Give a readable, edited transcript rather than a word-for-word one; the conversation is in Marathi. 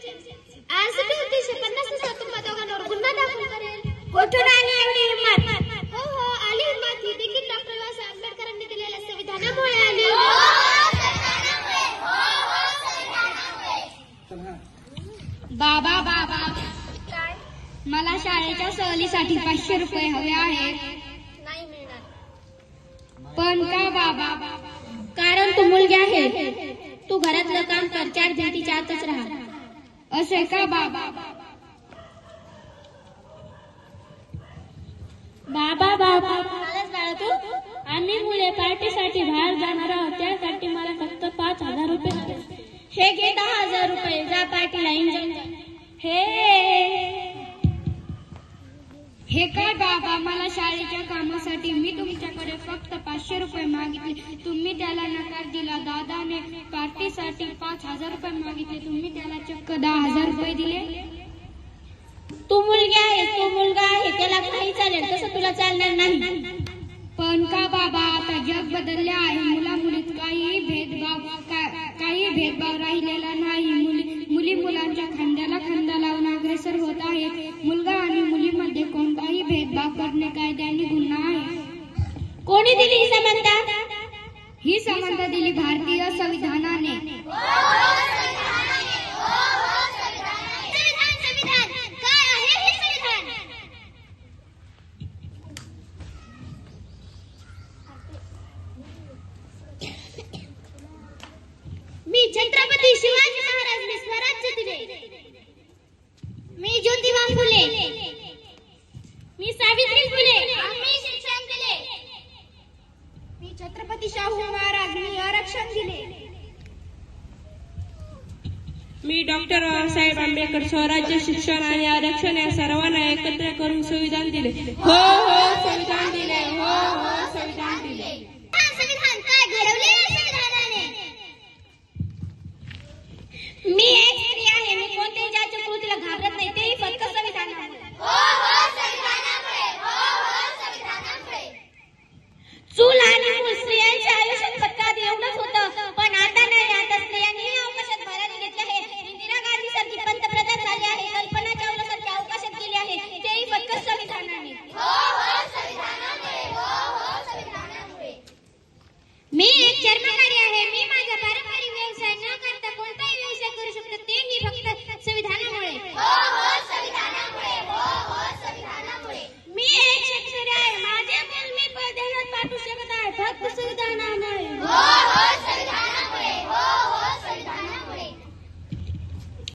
आज 350 तुम्हा दोघांवर गुन्हा दाखल करेल. कुठून आली एवढी हिंमत? हो हो आली हिंमत. ही देखील डॉक्टर बाबासाहेब आंबेडकरांनी दिलेल्या संविधानामुळे आली. बाबा बाबा मला शाळेच्या सहलीसाठी 500 रुपये हवे आहेत. नाही मिळणार. पण का बाबा? कारण तू मुलगी आहे. तू घरातलं काम कर, 4 भिंतीच्या आतच राहा. असे का बाबा? बाबा बाबा आलास बाळा तू? आम्ही मुले पार्टीसाठी बाहेर जाणार आहोत, त्यासाठी मला फक्त 5,000 रुपये हवे. हे घे 10,000 रुपये, जा पार्टीला एन्जॉय कर. हे काय बाबा? मला शाळेच्या कामासाठी मी तुमच्याकडे फक्त 500 रुपये मागितले, तुम्ही त्याला नकार दिला. दादाने पार्टीसाठी 5,000 रुपये मागितले, तुम्ही त्याला चक्क 10,000 रुपये दिले. तू मुलगी आहे, तो मुलगा आहे, त्याला काही चालेल, तसं तुला चालणार नाही. पण का बाबा? आता जग बदलले आहे. मुला मुलीत काही भेदभाव राहिलेला नाही. मुली मुलांच्या खांद्याला खांदा लावून अग्रेसर होत आहेत. मुलगा आणि मुलीमध्ये कोणताही भेदभाव करणे कायद्याने गुन्हा आहे. कोणी दिली ही समानता? ही समानता दिली भारतीय संविधानाने. संविधान काय आहे हे संविधान? मी छत्रपती शिवाजी महाराजांनी स्वराज्य दिले. मी ज्योतिबा फुले. मी सावित्री फुले. आम्ही शिक्षण दिले. मी छत्रपती शाहू महाराजांनी आरक्षण दिले. मी डॉक्टर बाबासाहेब आंबेडकर स्वराज्य शिक्षण आणि आरक्षण या सर्वांना एकत्र करून संविधान दिले. हो हो संविधान दिले. हो हो संविधान दिले. संविधान काय घडवले या संविधानाने? मी